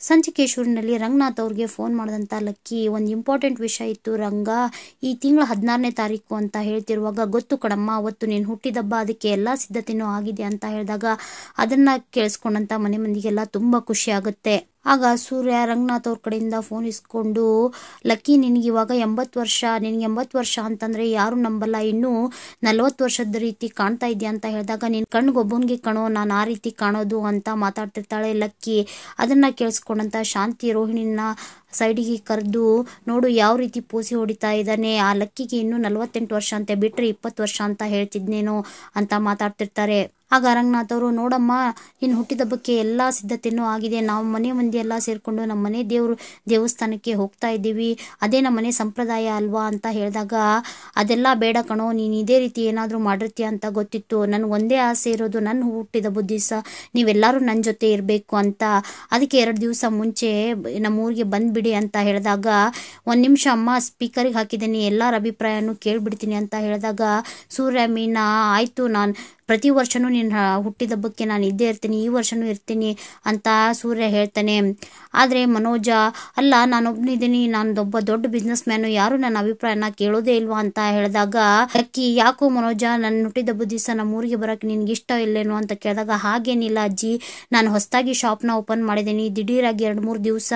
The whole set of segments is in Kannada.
ಸಂಚಿಕೇಶ್ವರಿನಲ್ಲಿ ರಂಗನಾಥ್ ಅವ್ರಿಗೆ ಫೋನ್ ಮಾಡಿದಂಥ ಲಕ್ಕಿ ಒಂದು ಇಂಪಾರ್ಟೆಂಟ್ ವಿಷಯ ಇತ್ತು ರಂಗ, ಈ ತಿಂಗಳ 16ನೇ ತಾರೀಕು ಅಂತ ಹೇಳ್ತಿರುವಾಗ, ಗೊತ್ತು ಕಣಮ್ಮ ಅವತ್ತು ನೀನು ಹುಟ್ಟಿದಬ್ಬ, ಅದಕ್ಕೆ ಎಲ್ಲ ಸಿದ್ಧತೆನೂ ಆಗಿದೆ ಅಂತ ಹೇಳಿದಾಗ ಅದನ್ನ ಕೇಳಿಸ್ಕೊಂಡಂತ ಮನೆ ಮಂದಿಗೆಲ್ಲ ತುಂಬಾ ಖುಷಿ ಆಗುತ್ತೆ. ಆಗ ಸೂರ್ಯ ರಂಗನಾಥ್ ಅವ್ರ ಕಡೆಯಿಂದ ಫೋನ್ ಇಸ್ಕೊಂಡು, ಲಕ್ಕಿ ನಿನಗೆ ಇವಾಗ 80 ವರ್ಷ, ನಿನ್ಗೆ 80 ವರ್ಷ ಅಂತಂದ್ರೆ ಯಾರು ನಂಬಲ್ಲ, ಇನ್ನು 40 ವರ್ಷದ ರೀತಿ ಕಾಣ್ತಾ ಇದೆಯಾ ಅಂತ ಹೇಳಿದಾಗ, ನಿನ್ ಕಣ್ಗೊಬ್ಬನಿಗೆ ಕಣೋ ನಾನು ಆ ರೀತಿ ಕಾಣೋದು ಅಂತ ಮಾತಾಡ್ತಿರ್ತಾಳೆ ಲಕ್ಕಿ. ಅದನ್ನ ಕೇಳಿಸ್ಕೊಂಡಂತ ಶಾಂತಿ ರೋಹಿಣಿನ ಸೈಡಿಗೆ ಕರೆದು, ನೋಡು ಯಾವ ರೀತಿ ಪೋಸಿ ಹೊಡಿತಾ ಇದ್ದಾನೆ, ಆ ಲಕ್ಕಿಗೆ ಇನ್ನು 48 ವರ್ಷ ಅಂತೆ, ಬಿಟ್ರೆ 20 ವರ್ಷ ಅಂತ ಹೇಳ್ತಿದ್ನೇನೋ ಅಂತ ಮಾತಾಡ್ತಿರ್ತಾರೆ. ಆಗ ರಂಗನಾಥ್ ಅವರು, ನೋಡಮ್ಮ ನಿನ್ನ ಹುಟ್ಟಿದಬ್ಬಕ್ಕೆ ಎಲ್ಲ ಸಿದ್ಧತೆನೂ ಆಗಿದೆ, ನಾವು ಮನೆ ಮಂದಿ ಎಲ್ಲ ಸೇರ್ಕೊಂಡು ನಮ್ಮ ಮನೆ ದೇವಸ್ಥಾನಕ್ಕೆ ಹೋಗ್ತಾ ಇದ್ದೀವಿ, ಅದೇ ನಮ್ಮ ಮನೆ ಸಂಪ್ರದಾಯ ಅಲ್ವಾ ಅಂತ ಹೇಳಿದಾಗ, ಅದೆಲ್ಲ ಬೇಡ ಕಣೋ, ನೀನು ಇದೇ ರೀತಿ ಏನಾದರೂ ಮಾಡಿರ್ತೀಯ ಅಂತ ಗೊತ್ತಿತ್ತು, ನನಗೆ ಒಂದೇ ಆಸೆ ಇರೋದು ನನ್ನ ಹುಟ್ಟಿದಬ್ಬ ದಿವಸ ನೀವೆಲ್ಲರೂ ನನ್ನ ಜೊತೆ ಇರಬೇಕು ಅಂತ, ಅದಕ್ಕೆ 2 ದಿವಸ ಮುಂಚೆ ನಮ್ಮ ಊರಿಗೆ ಬಂದ್ಬಿಡಿ ಅಂತ ಹೇಳಿದಾಗ, 1 ನಿಮಿಷ ಅಮ್ಮ ಸ್ಪೀಕರಿಗೆ ಹಾಕಿದ್ದೀನಿ, ಎಲ್ಲರ ಅಭಿಪ್ರಾಯನೂ ಕೇಳ್ಬಿಡ್ತೀನಿ ಅಂತ ಹೇಳಿದಾಗ, ಸೂರ್ಯ ಮೀನಾ ಆಯ್ತು, ನಾನು ಪ್ರತಿ ವರ್ಷನೂ ನಿನ್ನ ಹುಟ್ಟಿದಬ್ಬಕ್ಕೆ ನಾನು ಇದ್ದೇ ಇರ್ತೀನಿ, ಈ ವರ್ಷನೂ ಇರ್ತೀನಿ ಅಂತ ಸೂರ್ಯ ಹೇಳ್ತಾನೆ. ಆದರೆ ಮನೋಜ, ಅಲ್ಲ ನಾನೊಬ್ಬನಿದ್ದೀನಿ, ನಾನೊಬ್ಬ ದೊಡ್ಡ ಬಿಸ್ನೆಸ್ ಮ್ಯಾನು, ಯಾರು ನನ್ನ ಅಭಿಪ್ರಾಯನ ಕೇಳೋದೇ ಇಲ್ವಾ ಅಂತ ಹೇಳಿದಾಗ, ಲಕ್ಕಿ ಯಾಕೋ ಮನೋಜ ನನ್ನ ಹುಟ್ಟಿದಬ್ಬ ದಿವಸ ನಮ್ಮ ಊರಿಗೆ ಬರೋಕ್ಕೆ ನಿನ್ಗೆ ಇಷ್ಟ ಇಲ್ಲೇನೋ ಅಂತ ಕೇಳಿದಾಗ, ಹಾಗೇನಿಲ್ಲ ಅಜ್ಜಿ, ನಾನು ಹೊಸದಾಗಿ ಶಾಪ್ನ ಓಪನ್ ಮಾಡಿದ್ದೀನಿ, ದಿಢೀರಾಗಿ 2-3 ದಿವಸ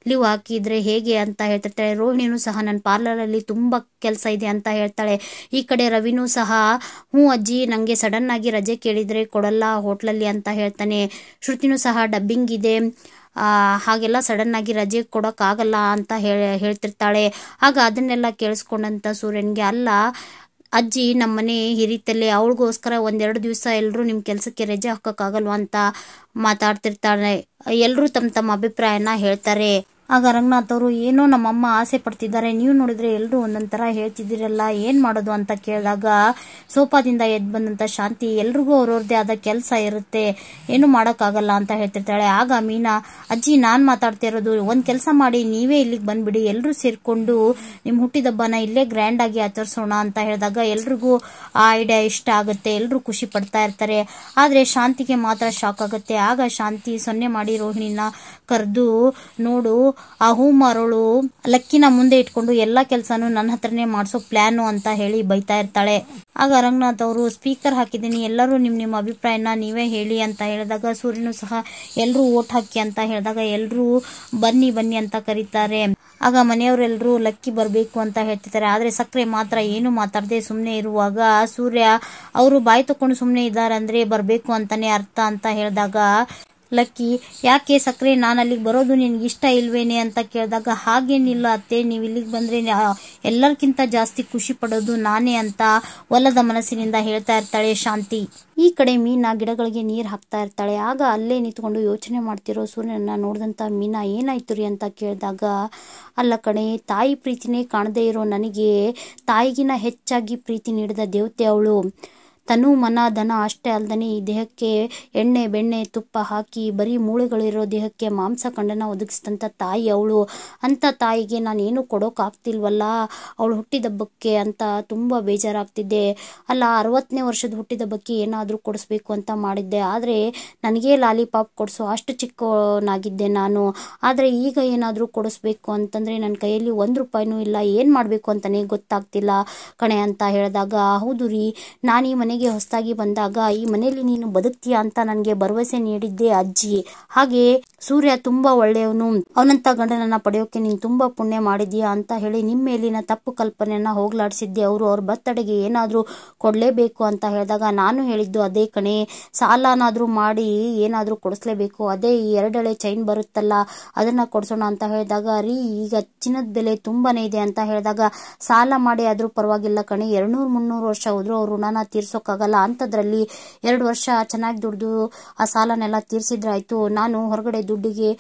ಲೀವ್ ಹಾಕಿದ್ರೆ ಹೇಗೆ ಅಂತ ಹೇಳ್ತಿರ್ತಾಳೆ. ರೋಹಿಣಿನೂ ಸಹ ನನ್ನ ಪಾರ್ಲರಲ್ಲಿ ತುಂಬ ಕೆಲಸ ಇದೆ ಅಂತ ಹೇಳ್ತಾಳೆ. ಈ ಕಡೆ ರವಿನೂ ಸಹ, ಹ್ಞೂ ಅಜ್ಜಿ ನನಗೆ ಸಡನ್ ಆಗಿ ರಜೆ ಕೇಳಿದ್ರೆ ಕೊಡಲ್ಲ ಹೋಟ್ಲಲ್ಲಿ ಅಂತ ಹೇಳ್ತಾನೆ. ಶ್ರುತಿನೂ ಸಹ ಡಬ್ಬಿಂಗ್ ಇದೆ, ಹಾಗೆಲ್ಲ ಸಡನ್ ಆಗಿ ರಜೆ ಕೊಡೋಕ್ಕಾಗಲ್ಲ ಅಂತ ಹೇಳ್ತಿರ್ತಾಳೆ. ಆಗ ಅದನ್ನೆಲ್ಲ ಕೇಳಿಸ್ಕೊಂಡಂತ ಸೂರ್ಯನ್ಗೆ, ಅಲ್ಲ ಅಜ್ಜಿ ನಮ್ಮನೆ ಹಿರಿತಲ್ಲೇ, ಅವಳಿಗೋಸ್ಕರ 1-2 ದಿವಸ ಎಲ್ಲರೂ ನಿಮ್ಮ ಕೆಲಸಕ್ಕೆ ರಜೆ ಹಾಕೋಕ್ಕಾಗಲ್ವ ಅಂತ ಮಾತಾಡ್ತಿರ್ತಾಳೆ. ಎಲ್ಲರೂ ತಮ್ಮ ಅಭಿಪ್ರಾಯನ ಹೇಳ್ತಾರೆ. ಆಗ ರಂಗನಾಥ್ ಅವರು, ಏನೋ ನಮ್ಮಮ್ಮ ಆಸೆ ಪಡ್ತಿದ್ದಾರೆ, ನೀವು ನೋಡಿದ್ರೆ ಎಲ್ಲರೂ ಒಂದೊಂದು ಥರ ಹೇಳ್ತಿದ್ದೀರಲ್ಲ, ಏನು ಮಾಡೋದು ಅಂತ ಕೇಳಿದಾಗ, ಸೋಫಾದಿಂದ ಎದ್ದು ಬಂದಂಥ ಶಾಂತಿ, ಎಲ್ರಿಗೂ ಅವ್ರವ್ರದ್ದೇ ಆದ ಕೆಲಸ ಇರುತ್ತೆ, ಏನು ಮಾಡೋಕ್ಕಾಗಲ್ಲ ಅಂತ ಹೇಳ್ತಿರ್ತಾಳೆ. ಆಗ ಮೀನಾ, ಅಜ್ಜಿ ನಾನು ಮಾತಾಡ್ತಿರೋದು, ಒಂದು ಕೆಲಸ ಮಾಡಿ, ನೀವೇ ಇಲ್ಲಿಗೆ ಬಂದ್ಬಿಡಿ, ಎಲ್ಲರೂ ಸೇರಿಕೊಂಡು ನಿಮ್ಮ ಹುಟ್ಟಿದಬ್ಬನ ಇಲ್ಲೇ ಗ್ರ್ಯಾಂಡಾಗಿ ಆಚರಿಸೋಣ ಅಂತ ಹೇಳಿದಾಗ, ಎಲ್ರಿಗೂ ಆ ಐಡಿಯಾ ಇಷ್ಟ ಆಗುತ್ತೆ, ಎಲ್ಲರೂ ಖುಷಿ ಪಡ್ತಾ ಇರ್ತಾರೆ. ಆದರೆ ಶಾಂತಿಗೆ ಮಾತ್ರ ಶಾಕ್ ಆಗುತ್ತೆ. ಆಗ ಶಾಂತಿ ಸೊನ್ನೆ ಮಾಡಿ ರೋಹಿಣಿನ ಕರೆದು, ನೋಡು ಆ ಹೂ ಮಾರೋಳು ಲಕ್ಕಿನ ಮುಂದೆ ಇಟ್ಕೊಂಡು ಎಲ್ಲ ಕೆಲಸನೂ ನನ್ನ ಹತ್ರನೇ ಮಾಡಿಸೋ ಪ್ಲಾನು ಅಂತ ಹೇಳಿ ಬೈತಾ ಇರ್ತಾಳೆ. ಆಗ ರಂಗನಾಥ್ ಅವರು, ಸ್ಪೀಕರ್ ಹಾಕಿದ್ದೀನಿ, ಎಲ್ಲರೂ ನಿಮ್ಮ ಅಭಿಪ್ರಾಯನ ನೀವೇ ಹೇಳಿ ಅಂತ ಹೇಳಿದಾಗ, ಸೂರ್ಯನು ಸಹ ಎಲ್ಲರೂ ಓಟ್ ಹಾಕಿ ಅಂತ ಹೇಳಿದಾಗ, ಎಲ್ಲರೂ ಬನ್ನಿ ಬನ್ನಿ ಅಂತ ಕರೀತಾರೆ. ಆಗ ಮನೆಯವರೆಲ್ಲರೂ ಲಕ್ಕಿ ಬರಬೇಕು ಅಂತ ಹೇಳ್ತಿದ್ದಾರೆ. ಆದರೆ ಸಕ್ಕರೆ ಮಾತ್ರ ಏನು ಮಾತಾಡದೆ ಸುಮ್ಮನೆ ಇರುವಾಗ, ಸೂರ್ಯ ಅವರು ಬಾಯಿ ತಕೊಂಡು ಸುಮ್ಮನೆ ಇದ್ದಾರೆ ಅಂದರೆ ಬರಬೇಕು ಅಂತಾನೆ ಅರ್ಥ ಅಂತ ಹೇಳಿದಾಗ, ಲಕ್ಕಿ, ಯಾಕೆ ಸಕ್ಕರೆ ನಾನು ಅಲ್ಲಿಗೆ ಬರೋದು ನಿನ್ಗೆ ಇಷ್ಟ ಇಲ್ವೇನೆ ಅಂತ ಕೇಳಿದಾಗ, ಹಾಗೇನಿಲ್ಲ ಅತ್ತೆ, ನೀವು ಇಲ್ಲಿಗೆ ಬಂದರೆ ಎಲ್ಲರಿಗಿಂತ ಜಾಸ್ತಿ ಖುಷಿ ಪಡೋದು ನಾನೇ ಅಂತ ಒಲ್ಲದ ಮನಸ್ಸಿನಿಂದ ಹೇಳ್ತಾ ಇರ್ತಾಳೆ ಶಾಂತಿ. ಈ ಕಡೆ ಮೀನಾ ಗಿಡಗಳಿಗೆ ನೀರು ಹಾಕ್ತಾ ಇರ್ತಾಳೆ. ಆಗ ಅಲ್ಲೇ ನಿಂತ್ಕೊಂಡು ಯೋಚನೆ ಮಾಡ್ತಿರೋ ಸೂರ್ಯನನ್ನ ನೋಡಿದಂಥ ಮೀನಾ, ಏನಾಯ್ತು ರೀ ಅಂತ ಕೇಳಿದಾಗ, ಅಲ್ಲ ಕಣೆ, ತಾಯಿ ಪ್ರೀತಿನೇ ಕಾಣದೇ ಇರೋ ನನಗೆ ತಾಯಿಗಿನ ಹೆಚ್ಚಾಗಿ ಪ್ರೀತಿ ನೀಡಿದ ದೇವತೆ ಅವಳು. ತನು ಮನ ಧನ ಅಷ್ಟೇ ಅಲ್ದನೆ ಈ ದೇಹಕ್ಕೆ ಎಣ್ಣೆ ಬೆಣ್ಣೆ ತುಪ್ಪ ಹಾಕಿ ಬರೀ ಮೂಳೆಗಳಿರೋ ದೇಹಕ್ಕೆ ಮಾಂಸ ಖಂಡನ ಒದಗಿಸಿದಂಥ ತಾಯಿ ಅವಳು. ಅಂಥ ತಾಯಿಗೆ ನಾನೇನು ಕೊಡೋಕ್ಕಾಗ್ತಿಲ್ವಲ್ಲ ಅವಳು ಹುಟ್ಟಿದಬ್ಬಕ್ಕೆ ಅಂತ ತುಂಬ ಬೇಜಾರಾಗ್ತಿದ್ದೆ. ಅಲ್ಲ 60ನೇ ವರ್ಷದ ಹುಟ್ಟಿದಬ್ಬಕ್ಕೆ ಏನಾದರೂ ಕೊಡಿಸ್ಬೇಕು ಅಂತ ಮಾಡಿದ್ದೆ, ಆದರೆ ನನಗೇ ಲಾಲಿಪಾಪ್ ಕೊಡಿಸೋ ಅಷ್ಟು ಚಿಕ್ಕವನಾಗಿದ್ದೆ ನಾನು. ಆದರೆ ಈಗ ಏನಾದರೂ ಕೊಡಿಸ್ಬೇಕು ಅಂತಂದರೆ ನನ್ನ ಕೈಯಲ್ಲಿ 1 ರೂಪಾಯಿನೂ ಇಲ್ಲ, ಏನು ಮಾಡಬೇಕು ಅಂತಲೇ ಗೊತ್ತಾಗ್ತಿಲ್ಲ ಕಣೆ ಅಂತ ಹೇಳಿದಾಗ, ಹೌದು ರೀ, ನಾನು ಈ ಮನೆಗೆ ಹೊಸದಾಗಿ ಬಂದಾಗ ಈ ಮನೆಯಲ್ಲಿ ನೀನು ಬದುಕ್ತೀಯ ಅಂತ ನನಗೆ ಭರವಸೆ ನೀಡಿದ್ದೆ ಅಜ್ಜಿ. ಹಾಗೆ ಸೂರ್ಯ ತುಂಬಾ ಒಳ್ಳೆಯವನು, ಅವನಂತ ಗಂಡನನ್ನ ಪಡೆಯೋಕೆ ನೀನು ತುಂಬಾ ಪುಣ್ಯ ಮಾಡಿದ್ಯಾ ಅಂತ ಹೇಳಿ ನಿಮ್ಮ ಮೇಲಿನ ತಪ್ಪು ಕಲ್ಪನೆಯನ್ನ ಹೋಗ್ಲಾಡಿಸಿದ್ದೆ. ಅವ್ರ ಬರ್ತಡೆಗೆ ಏನಾದ್ರೂ ಕೊಡ್ಲೇಬೇಕು ಅಂತ ಹೇಳಿದಾಗ, ನಾನು ಹೇಳಿದ್ದು ಅದೇ ಕಣೆ, ಸಾಲನಾದ್ರೂ ಮಾಡಿ ಏನಾದ್ರೂ ಕೊಡಿಸ್ಲೇಬೇಕು, ಅದೇ ಈ 2 ಎಳೆ ಚೈನ್ ಬರುತ್ತಲ್ಲ ಅದನ್ನ ಕೊಡ್ಸೋಣ ಅಂತ ಹೇಳಿದಾಗ, ರೀ ಈಗ ಚಿನ್ನದ ಬೆಲೆ ತುಂಬಾನೇ ಇದೆ ಅಂತ ಹೇಳಿದಾಗ, ಸಾಲ ಮಾಡಿ ಆದ್ರೂ ಪರವಾಗಿಲ್ಲ ಕಣೆ, 200-300 ವರ್ಷ ಹೋದ್ರೂ ಅವ್ರ ಋಣನ ತೀರ್ಸೋಕ್ಕಾಗಲ್ಲ, ಅಂಥದ್ರಲ್ಲಿ 2 ವರ್ಷ ಚೆನ್ನಾಗಿ ದುಡ್ದು ಆ ಸಾಲನೆಲ್ಲ ತೀರ್ಸಿದ್ರೆ ಆಯ್ತು, ನಾನು ಹೊರಗಡೆ ದುಡ್ಡಿಗೆ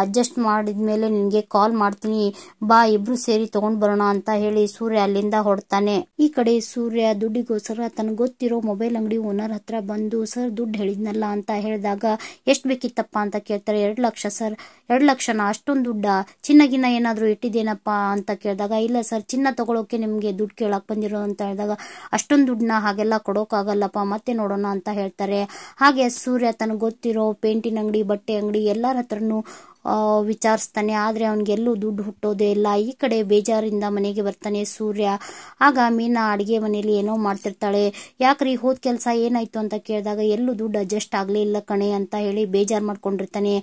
ಅಡ್ಜಸ್ಟ್ ಮಾಡಿದ್ಮೇಲೆ ನಿನ್ಗೆ ಕಾಲ್ ಮಾಡ್ತೀನಿ, ಬಾ ಇಬ್ರು ಸೇರಿ ತಗೊಂಡ್ ಬರೋಣ ಅಂತ ಹೇಳಿ ಸೂರ್ಯ ಅಲ್ಲಿಂದ ಹೊಡ್ತಾನೆ. ಈ ಕಡೆ ಸೂರ್ಯ ದುಡ್ಡಿಗೋಸ್ಕರ ತನಗೆ ಗೊತ್ತಿರೋ ಮೊಬೈಲ್ ಅಂಗಡಿ ಓನರ್ ಹತ್ರ ಬಂದು, ಸರ್ ದುಡ್ಡು ಹೇಳಿದ್ನಲ್ಲ ಅಂತ ಹೇಳಿದಾಗ, ಎಷ್ಟು ಬೇಕಿತ್ತಪ್ಪ ಅಂತ ಕೇಳ್ತಾರೆ. 2 ಲಕ್ಷ ಸರ್. 2 ಲಕ್ಷನ? ಅಷ್ಟೊಂದು ದುಡ್ಡ? ಚಿನ್ನಗಿನ್ನ ಏನಾದ್ರು ಇಟ್ಟಿದ್ದೇನಪ್ಪ ಅಂತ ಕೇಳಿದಾಗ, ಇಲ್ಲ ಸರ್, ಚಿನ್ನ ತಗೊಳೋಕೆ ನಿಮ್ಗೆ ದುಡ್ಡು ಕೇಳಕ್ ಬಂದಿರೋ ಅಂತ ಹೇಳಿದಾಗ, ಅಷ್ಟೊಂದು ದುಡ್ಡನ್ನ ಹಾಗೆಲ್ಲ ಕೊಡೋಕ್ಕಾಗಲ್ಲಪ್ಪ, ಮತ್ತೆ ನೋಡೋಣ ಅಂತ ಹೇಳ್ತಾರೆ. ಹಾಗೆ ಸೂರ್ಯ ತನಗೆ ಗೊತ್ತಿರೋ ಪೇಂಟಿನ ಅಂಗಡಿ, ಬಟ್ಟೆ ಅಂಗಡಿ ಎಲ್ಲರ ಹತ್ರನು ವಿಚಾರಿಸ್ತಾನೆ. ಆದ್ರೆ ಅವನಿಗೆಲ್ಲೂ ದುಡ್ಡು ಹುಟ್ಟೋದೇ ಇಲ್ಲ. ಈ ಕಡೆ ಬೇಜಾರಿಂದ ಮನೆಗೆ ಬರ್ತಾನೆ ಸೂರ್ಯ. ಆಗ ಮೀನಾ ಅಡಿಗೆ ಮನೆಯಲ್ಲಿ ಏನೋ ಮಾಡ್ತಿರ್ತಾಳೆ. ಯಾಕ್ರಿ ಹೋದ್ ಕೆಲಸ ಏನಾಯ್ತು ಅಂತ ಕೇಳಿದಾಗ ಎಲ್ಲೂ ದುಡ್ಡು ಅಡ್ಜಸ್ಟ್ ಆಗ್ಲೇ ಇಲ್ಲ ಕಣೆ ಅಂತ ಹೇಳಿ ಬೇಜಾರ್ ಮಾಡ್ಕೊಂಡಿರ್ತಾನೆ.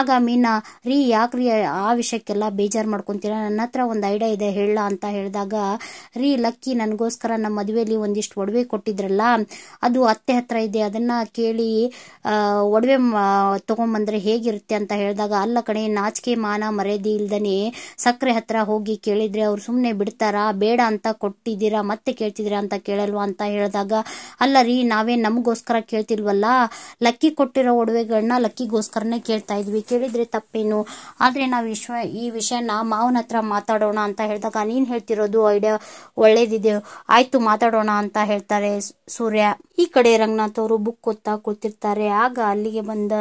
ಆಗ ಮೀನಾ, ರೀ ಯಾಕ್ರಿ ಆ ವಿಷಯಕ್ಕೆಲ್ಲ ಬೇಜಾರ್ ಮಾಡ್ಕೊಂತೀರಾ, ನನ್ನ ಹತ್ರ ಒಂದು ಐಡಿಯಾ ಇದೆ ಹೇಳ ಅಂತ ಹೇಳಿದಾಗ, ರೀ ಲಕ್ಕಿ ನನಗೋಸ್ಕರ ನಮ್ಮ ಮದುವೆಯಲ್ಲಿ ಒಂದಿಷ್ಟು ಒಡವೆ ಕೊಟ್ಟಿದ್ರಲ್ಲ, ಅದು ಅತ್ತೆ ಹತ್ರ ಇದೆ, ಅದನ್ನ ಕೇಳಿ ಒಡವೆ ತಗೊಂಬಂದ್ರೆ ಹೇಗಿರುತ್ತೆ ಅಂತ ಹೇಳಿದಾಗ, ಅಲ್ಲ ಕಣೆ, ನಾಚಿಕೆ ಮಾನ ಮರ್ಯಾದೆ ಇಲ್ದನೆ ಸಕ್ಕರೆ ಹತ್ರ ಹೋಗಿ ಕೇಳಿದ್ರೆ ಅವ್ರು ಸುಮ್ನೆ ಬಿಡ್ತಾರಾ, ಬೇಡ ಅಂತ ಕೊಟ್ಟಿದ್ದೀರಾ ಮತ್ತೆ ಕೇಳ್ತಿದ್ದೀರಾ ಅಂತ ಕೇಳಲ್ವಾ ಅಂತ ಹೇಳಿದಾಗ, ಅಲ್ಲ ರೀ ನಾವೇ ನಮಗೋಸ್ಕರ ಕೇಳ್ತಿಲ್ವಲ್ಲ, ಲಕ್ಕಿ ಕೊಟ್ಟಿರೋ ಒಡವೆಗಳನ್ನ ಲಕ್ಕಿಗೋಸ್ಕರನೇ ಕೇಳ್ತಾ ಇದ್ವಿ, ಕೇಳಿದ್ರೆ ತಪ್ಪೇನು, ಆದ್ರೆ ನಾವು ಈ ವಿಷಯನ ಮಾವನ ಹತ್ರ ಮಾತಾಡೋಣ ಅಂತ ಹೇಳಿದಾಗ, ನೀನ್ ಹೇಳ್ತಿರೋದು ಐಡಿಯಾ ಒಳ್ಳೇದಿದೆ, ಆಯ್ತು ಮಾತಾಡೋಣ ಅಂತ ಹೇಳ್ತಾರೆ ಸೂರ್ಯ. ಈ ಕಡೆ ರಂಗನಾಥ್ ಅವರು ಬುಕ್ ಓದ್ತಾ ಕೂತಿರ್ತಾರೆ. ಆಗ ಅಲ್ಲಿಗೆ ಬಂದ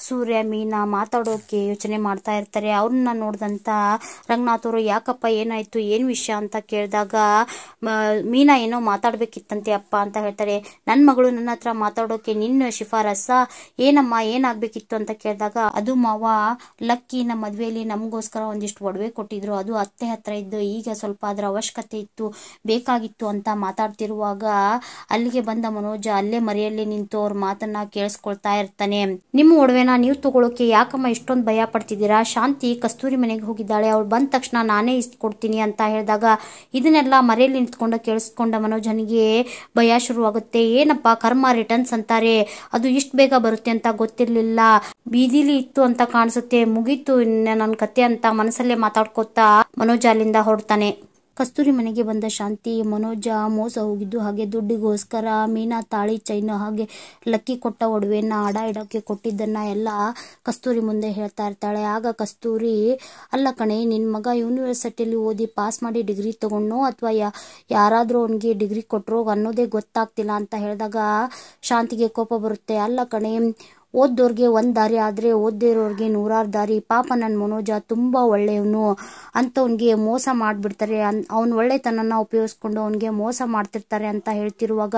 ಸೂರ್ಯ ಮೀನಾ ಮಾತಾಡೋಕೆ ಯೋಚನೆ ಮಾಡ್ತಾ ಇರ್ತಾರೆ. ಅವ್ರನ್ನ ನೋಡ್ದಂತ ರಂಗನಾಥ್ ಅವರು, ಯಾಕಪ್ಪ ಏನಾಯ್ತು, ಏನ್ ವಿಷಯ ಅಂತ ಕೇಳಿದಾಗ, ಮೀನಾ ಏನೋ ಮಾತಾಡ್ಬೇಕಿತ್ತಂತೆ ಅಪ್ಪ ಅಂತ ಹೇಳ್ತಾರೆ. ನನ್ ಮಗಳು ನನ್ನ ಹತ್ರ ಮಾತಾಡೋಕೆ ನಿನ್ನ ಶಿಫಾರಸ್ಸ, ಏನಮ್ಮ ಏನಾಗ್ಬೇಕಿತ್ತು ಅಂತ ಕೇಳಿದಾಗ, ಅದು ಮಾವ, ಲಕ್ಕಿ ನಮ್ಮ ಮದ್ವೆಯಲ್ಲಿ ನಮಗೋಸ್ಕರ ಒಂದಿಷ್ಟು ಒಡವೆ ಕೊಟ್ಟಿದ್ರು, ಅದು ಅತ್ತೆ ಹತ್ರ ಇದ್ದು, ಈಗ ಸ್ವಲ್ಪ ಅದರ ಅವಶ್ಯಕತೆ ಇತ್ತು, ಬೇಕಾಗಿತ್ತು ಅಂತ ಮಾತಾಡ್ತಿರುವಾಗ ಅಲ್ಲಿಗೆ ಬಂದ ಮನೋಜ ಅಲ್ಲೇ ಮರೆಯಲ್ಲಿ ನಿಂತು ಅವ್ರ ಮಾತನ್ನ ಕೇಳಿಸ್ಕೊಳ್ತಾ ಇರ್ತಾನೆ. ನಿಮ್ಮ ಒಡವೆನ ನೀವು ತಗೊಳಕ್ಕೆ ಯಾಕಮ್ಮ ಇಷ್ಟೊಂದು ಭಯ ಪಡ್ತಿದ್ದೀರಾ, ಶಾಂತಿ ಕಸ್ತೂರಿ ಮನೆಗೆ ಹೋಗಿದ್ದಾಳೆ, ಅವಳು ಬಂದ ತಕ್ಷಣ ನಾನೇ ಇಸ್ಕೊಡ್ತೀನಿ ಅಂತ ಹೇಳಿದಾಗ, ಇದನ್ನೆಲ್ಲ ಮರೆಯಲ್ಲಿ ನಿಂತ್ಕೊಂಡು ಕೇಳಿಸ್ಕೊಂಡ ಮನೋಜನಿಗೆ ಭಯ ಶುರುವಾಗುತ್ತೆ. ಏನಪ್ಪ ಕರ್ಮ ರಿಟರ್ನ್ಸ್ ಅಂತಾರೆ, ಅದು ಇಷ್ಟು ಬೇಗ ಬರುತ್ತೆ ಅಂತ ಗೊತ್ತಿರ್ಲಿಲ್ಲ, ಬೀದಿಲಿ ಇತ್ತು ಅಂತ ಕಾಣಿಸುತ್ತೆ, ಮುಗೀತು ನನ್ನ ಕತೆ ಅಂತ ಮನಸ್ಸಲ್ಲೇ ಮಾತಾಡ್ಕೋತಾ ಮನೋಜ ಅಲ್ಲಿಂದ ಹೊರಡ್ತಾನೆ. ಕಸ್ತೂರಿ ಮನೆಗೆ ಬಂದ ಶಾಂತಿ, ಮನೋಜ ಮೋಸ ಹೋಗಿದ್ದು ಹಾಗೆ ದುಡ್ಡಿಗೋಸ್ಕರ ಮೀನಾ ತಾಳಿ ಚೈನು ಹಾಗೆ ಲಕ್ಕಿ ಕೊಟ್ಟ ಒಡವೆನ ಅಡ ಇಡೋಕೆ ಕೊಟ್ಟಿದ್ದನ್ನ ಎಲ್ಲ ಕಸ್ತೂರಿ ಮುಂದೆ ಹೇಳ್ತಾ ಇರ್ತಾಳೆ. ಆಗ ಕಸ್ತೂರಿ, ಅಲ್ಲ ಕಣೆ, ನಿನ್ ಮಗ ಯೂನಿವರ್ಸಿಟಿಯಲ್ಲಿ ಓದಿ ಪಾಸ್ ಮಾಡಿ ಡಿಗ್ರಿ ತಗೊಂಡು ಅಥವಾ ಯಾರಾದ್ರೂ ಅವನಿಗೆ ಡಿಗ್ರಿ ಕೊಟ್ರೋ ಅನ್ನೋದೇ ಗೊತ್ತಾಗ್ತಿಲ್ಲ ಅಂತ ಹೇಳಿದಾಗ ಶಾಂತಿಗೆ ಕೋಪ ಬರುತ್ತೆ. ಅಲ್ಲ ಕಣೆ, ಓದ್ದೋರ್ಗೆ ಒಂದ್ ದಾರಿ ಆದ್ರೆ ಓದ್ದೇ ಇರೋರ್ಗೆ 100 ದಾರಿ, ಪಾಪ ನನ್ ಮನೋಜ ತುಂಬಾ ಒಳ್ಳೆಯವನು, ಅಂತವನ್ಗೆ ಮೋಸ ಮಾಡ್ಬಿಡ್ತಾರೆ, ಅವನ್ ಒಳ್ಳೆತನನ ಉಪಯೋಗಿಸ್ಕೊಂಡು ಅವನ್ಗೆ ಮೋಸ ಮಾಡ್ತಿರ್ತಾರೆ ಅಂತ ಹೇಳ್ತಿರುವಾಗ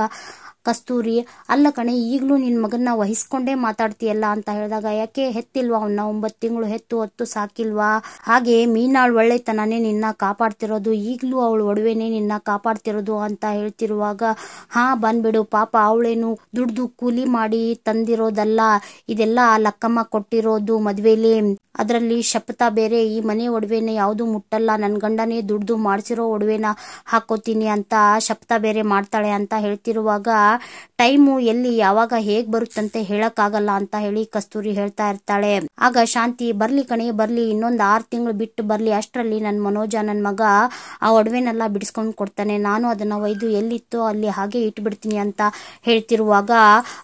ಕಸ್ತೂರಿ, ಅಲ್ಲ ಕಣೆ, ಈಗ್ಲೂ ನಿನ್ ಮಗನ್ನ ವಹಿಸ್ಕೊಂಡೇ ಮಾತಾಡ್ತೀಯಲ್ಲ ಅಂತ ಹೇಳಿದಾಗ, ಯಾಕೆ ಹೆತ್ತಿಲ್ವಾ ಅವನ್ನ, 9 ತಿಂಗಳು ಹೆತ್ತು ಹೊತ್ತು ಸಾಕಿಲ್ವಾ, ಹಾಗೆ ಮೀನಾಳ್ ಒಳ್ಳೆತನನೇ ನಿನ್ನ ಕಾಪಾಡ್ತಿರೋದು, ಈಗ್ಲೂ ಅವಳು ಒಡವೆನೆ ನಿನ್ನ ಕಾಪಾಡ್ತಿರೋದು ಅಂತ ಹೇಳ್ತಿರುವಾಗ, ಹಾ ಬಂದ್ಬಿಡು, ಪಾಪ ಅವಳೇನು ದುಡ್ದು ಕೂಲಿ ಮಾಡಿ ತಂದಿರೋದಲ್ಲ, ಇದೆಲ್ಲ ಲಕ್ಕಮ್ಮ ಕೊಟ್ಟಿರೋದು ಮದ್ವೆಲಿ, ಅದರಲ್ಲಿ ಶಪಥ ಬೇರೆ, ಈ ಮನೆ ಒಡವೆನ ಯಾವುದು ಮುಟ್ಟಲ್ಲ, ನನ್ ಗಂಡನೇ ದುಡ್ದು ಮಾಡ್ಸಿರೋ ಒಡವೆನ ಹಾಕೋತೀನಿ ಅಂತ ಶಪಥ ಬೇರೆ ಮಾಡ್ತಾಳೆ ಅಂತ ಹೇಳ್ತಿರುವಾಗ, ಟೈಮು ಎಲ್ಲಿ ಯಾವಾಗ ಹೇಗ್ ಬರುತ್ತಂತೆ ಹೇಳಕ್ ಆಗಲ್ಲ ಅಂತ ಹೇಳಿ ಕಸ್ತೂರಿ ಹೇಳ್ತಾ ಇರ್ತಾಳೆ. ಆಗ ಶಾಂತಿ, ಬರ್ಲಿ ಕಣೆ ಬರ್ಲಿ, ಇನ್ನೊಂದು 6 ತಿಂಗಳು ಬಿಟ್ಟು ಬರ್ಲಿ, ಅಷ್ಟರಲ್ಲಿ ನನ್ ಮನೋಜ ನನ್ ಮಗ ಆ ಒಡವೆನೆಲ್ಲ ಬಿಡಿಸ್ಕೊಂಡು ಕೊಡ್ತಾನೆ, ನಾನು ಅದನ್ನ ಒಯ್ದು ಎಲ್ಲಿತ್ತೋ ಅಲ್ಲಿ ಹಾಗೆ ಇಟ್ಬಿಡ್ತೀನಿ ಅಂತ ಹೇಳ್ತಿರುವಾಗ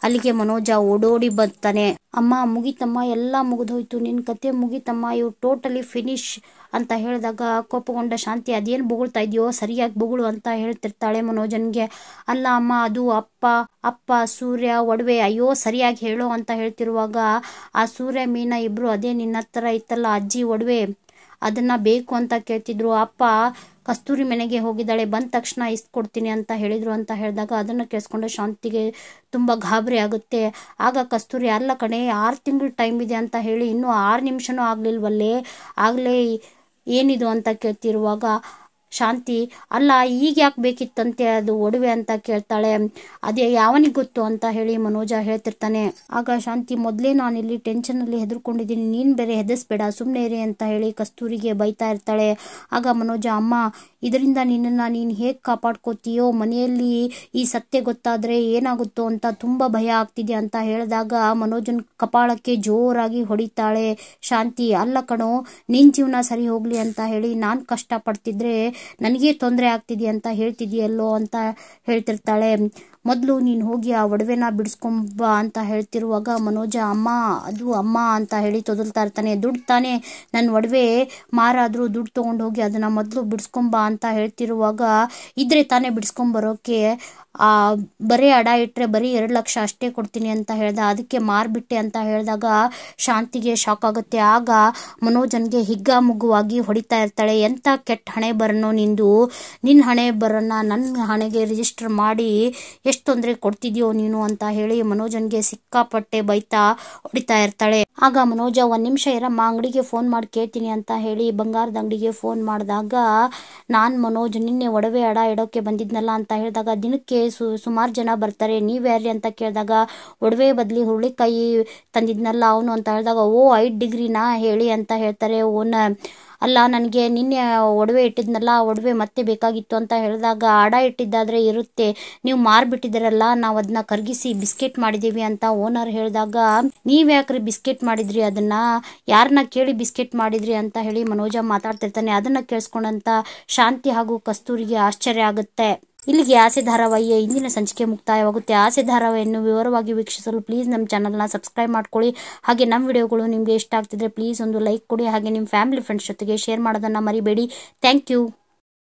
ಅಲ್ಲಿಗೆ ಮನೋಜ ಓಡೋಡಿ ಬರ್ತಾನೆ. ಅಮ್ಮ ಮುಗಿತಮ್ಮ, ಎಲ್ಲ ಮುಗಿದೋಯ್ತು, ನಿನ್ ಕತೆ ಮುಗಿತಮ್ಮ, ಇವು ಟೋಟಲಿ ಫಿನಿಶ್ ಅಂತ ಹೇಳಿದಾಗ ಕೋಪಗೊಂಡ ಶಾಂತಿ, ಅದೇನು ಬೊಗಳ್ತಾ ಇದೆಯೋ, ಸರಿಯಾಗಿ ಬೊಗಳು ಅಂತ ಹೇಳ್ತಿರ್ತಾಳೆ ಮನೋಜನ್ಗೆ. ಅಲ್ಲ ಅಮ್ಮ, ಅದು ಅಪ್ಪ ಸೂರ್ಯ ಒಡವೆ, ಅಯ್ಯೋ ಸರಿಯಾಗಿ ಹೇಳೋ ಅಂತ ಹೇಳ್ತಿರುವಾಗ, ಆ ಸೂರ್ಯ ಮೀನಾ ಇಬ್ರು ಅದೇ ನಿನ್ನ ಹತ್ರ ಇತ್ತಲ್ಲ ಅಜ್ಜಿ ಒಡವೆ, ಅದನ್ನ ಬೇಕು ಅಂತ ಕೇಳ್ತಿದ್ರು, ಅಪ್ಪ ಕಸ್ತೂರಿ ಮನೆಗೆ ಹೋಗಿದ್ದಾಳೆ, ಬಂದ ತಕ್ಷಣ ಇಸ್ಕೊಡ್ತೀನಿ ಅಂತ ಹೇಳಿದ್ರು ಅಂತ ಹೇಳಿದಾಗ ಅದನ್ನ ಕೇಳಿಸ್ಕೊಂಡು ಶಾಂತಿಗೆ ತುಂಬಾ ಗಾಬರಿ ಆಗುತ್ತೆ. ಆಗ ಕಸ್ತೂರಿ, ಅಲ್ಲ ಕಣೆ, 6 ತಿಂಗಳು ಟೈಮ್ ಇದೆ ಅಂತ ಹೇಳಿ ಇನ್ನೂ 6 ನಿಮಿಷನೂ ಆಗ್ಲಿಲ್ವಲ್ಲೇ, ಆಗ್ಲೇ ಏನಿದು ಅಂತ ಕೇಳ್ತಿರುವಾಗ ಶಾಂತಿ, ಅಲ್ಲ ಈಗ ಯಾಕೆ ಬೇಕಿತ್ತಂತೆ ಅದು ಒಡವೆ ಅಂತ ಕೇಳ್ತಾಳೆ. ಅದೇ ಯಾವನಿಗೆ ಗೊತ್ತು ಅಂತ ಹೇಳಿ ಮನೋಜ ಹೇಳ್ತಿರ್ತಾನೆ. ಆಗ ಶಾಂತಿ, ಮೊದಲೇ ನಾನಿಲ್ಲಿ ಟೆನ್ಷನ್ ಅಲ್ಲಿ ಹೆದರ್ಕೊಂಡಿದ್ದೀನಿ, ನೀನ್ ಬೇರೆ ಹೆದರ್ಸ್ಬೇಡ, ಸುಮ್ಮನೆ ಇರಿ ಅಂತ ಹೇಳಿ ಕಸ್ತೂರಿಗೆ ಬೈತಾ ಇರ್ತಾಳೆ. ಆಗ ಮನೋಜ, ಅಮ್ಮ ಇದರಿಂದ ನಿನ್ನನ್ನು ನೀನು ಹೇಗೆ ಕಾಪಾಡ್ಕೋತೀಯೋ, ಮನೆಯಲ್ಲಿ ಈ ಸತ್ಯ ಗೊತ್ತಾದ್ರೆ ಏನಾಗುತ್ತೋ ಅಂತ ತುಂಬಾ ಭಯ ಆಗ್ತಿದೆ ಅಂತ ಹೇಳಿದಾಗ ಮನೋಜನ್ ಕಪಾಳಕ್ಕೆ ಜೋರಾಗಿ ಹೊಡಿತಾಳೆ ಶಾಂತಿ. ಅಲ್ಲ ಕಣೋ, ನಿನ್ ಜೀವನ ಸರಿ ಹೋಗ್ಲಿ ಅಂತ ಹೇಳಿ ನಾನ್ ಕಷ್ಟ ಪಡ್ತಿದ್ರೆ ನನಗೆ ತೊಂದರೆ ಆಗ್ತಿದೆ ಅಂತ ಹೇಳ್ತಿದೆಯಲ್ಲೋ ಅಂತ ಹೇಳ್ತಿರ್ತಾಳೆ. ಮೊದಲು ನೀನು ಹೋಗಿ ಆ ಒಡವೆನ ಬಿಡಿಸ್ಕೊಂಬ ಅಂತ ಹೇಳ್ತಿರುವಾಗ ಮನೋಜ, ಅಮ್ಮ ಅದು ಅಮ್ಮ ಅಂತ ಹೇಳಿ ತೊದಲ್ತಾ ಇರ್ತಾನೆ. ದುಡ್ಡು ತಾನೇ, ನನ್ನ ಒಡವೆ ಮಾರಾದ್ರೂ ದುಡ್ಡು ತೊಗೊಂಡು ಹೋಗಿ ಅದನ್ನ ಮೊದಲು ಬಿಡಿಸ್ಕೊಂಬ ಅಂತ ಹೇಳ್ತಿರುವಾಗ, ಇದ್ರೆ ತಾನೇ ಬಿಡಿಸ್ಕೊಂಬರೋಕೆ, ಬರೀ ಅಡ ಇಟ್ಟರೆ ಬರೀ 2 ಲಕ್ಷ ಅಷ್ಟೇ ಕೊಡ್ತೀನಿ ಅಂತ ಹೇಳ್ದ, ಅದಕ್ಕೆ ಮಾರ್ಬಿಟ್ಟೆ ಅಂತ ಹೇಳಿದಾಗ ಶಾಂತಿಗೆ ಶಾಕ್ ಆಗುತ್ತೆ. ಆಗ ಮನೋಜನ್ಗೆ ಹಿಗ್ಗಾಮುಗ್ಗುವಾಗಿ ಹೊಡಿತಾ ಇರ್ತಾಳೆ. ಎಂತ ಕೆಟ್ಟ ಹಣೆ ಬರನೋ ನಿಂದು, ನಿನ್ನ ಹಣೆ ಬರನ್ನ ನನ್ನ ಹಣೆಗೆ ರಿಜಿಸ್ಟರ್ ಮಾಡಿ ಎಷ್ಟು ತೊಂದರೆ ಕೊಡ್ತಿದ್ಯೋ ನೀನು ಅಂತ ಹೇಳಿ ಮನೋಜನ್ಗೆ ಸಿಕ್ಕಾಪಟ್ಟೆ ಬೈತಾ ಹೊಡಿತಾ ಇರ್ತಾಳೆ. ಆಗ ಮನೋಜ ಒಂದ್ ನಿಮಿಷ ಇರಮ್ಮ, ಅಂಗಡಿಗೆ ಫೋನ್ ಮಾಡಿ ಕೇಳ್ತೀನಿ ಅಂತ ಹೇಳಿ ಬಂಗಾರದ ಅಂಗಡಿಗೆ ಫೋನ್ ಮಾಡಿದಾಗ, ನಾನು ಮನೋಜ್ ನಿನ್ನೆ ಒಡವೆ ಅಡ ಇಡೋಕೆ ಬಂದಿದ್ನಲ್ಲ ಅಂತ ಹೇಳಿದಾಗ, ದಿನಕ್ಕೆ ಸುಮಾರು ಜನ ಬರ್ತಾರೆ, ನೀವ್ಯಾರಿ ಅಂತ ಕೇಳಿದಾಗ, ಒಡವೆ ಬದಲಿ ಹುರುಳಿಕಾಯಿ ತಂದಿದ್ನಲ್ಲ ಅವನು ಅಂತ ಹೇಳಿದಾಗ, ಓ 5 ಡಿಗ್ರಿನಾ ಹೇಳಿ ಅಂತ ಹೇಳ್ತಾರೆ ಓನರ್. ಅಲ್ಲ, ನನಗೆ ನಿನ್ನೆ ಒಡವೆ ಇಟ್ಟಿದ್ನಲ್ಲ, ಆ ಒಡವೆ ಮತ್ತೆ ಬೇಕಾಗಿತ್ತು ಅಂತ ಹೇಳಿದಾಗ, ಅಡ ಇಟ್ಟಿದ್ದಾದ್ರೆ ಇರುತ್ತೆ, ನೀವು ಮಾರ್ಬಿಟ್ಟಿದ್ದೀರಲ್ಲ, ನಾವು ಅದನ್ನ ಕರಗಿಸಿ ಬಿಸ್ಕೆಟ್ ಮಾಡಿದ್ದೀವಿ ಅಂತ ಓನರ್ ಹೇಳಿದಾಗ, ನೀವ್ಯಾಕ್ರಿ ಬಿಸ್ಕೆಟ್ ಮಾಡಿದ್ರಿ, ಅದನ್ನ ಯಾರನ್ನ ಕೇಳಿ ಬಿಸ್ಕೆಟ್ ಮಾಡಿದ್ರಿ ಅಂತ ಹೇಳಿ ಮನೋಜ ಮಾತಾಡ್ತಿರ್ತಾನೆ. ಅದನ್ನ ಕೇಳಿಸ್ಕೊಂಡಂತ ಶಾಂತಿ ಹಾಗೂ ಕಸ್ತೂರಿಗೆ ಆಶ್ಚರ್ಯ ಆಗುತ್ತೆ. ಇಲ್ಲಿಗೆ ಆಸೆ ಧಾರಾವಾಹಿಯ ಇಂದಿನ ಸಂಚಿಕೆ ಮುಕ್ತಾಯವಾಗುತ್ತೆ. ಆಸೆ ಧಾರಾವಾಹಿಯನ್ನು ವಿವರವಾಗಿ ವೀಕ್ಷಿಸಲು ಪ್ಲೀಸ್ ನಮ್ಮ ಚಾನಲ್ನ ಸಬ್ಸ್ಕ್ರೈಬ್ ಮಾಡ್ಕೊಳ್ಳಿ. ಹಾಗೆ ನಮ್ಮ ವಿಡಿಯೋಗಳು ನಿಮಗೆ ಇಷ್ಟ ಆಗ್ತಿದ್ರೆ ಪ್ಲೀಸ್ ಒಂದು ಲೈಕ್ ಕೊಡಿ. ಹಾಗೆ ನಿಮ್ಮ ಫ್ಯಾಮಿಲಿ ಫ್ರೆಂಡ್ಸ್ ಜೊತೆಗೆ ಶೇರ್ ಮಾಡೋದನ್ನ ಮರಿಬೇಡಿ. Thank you.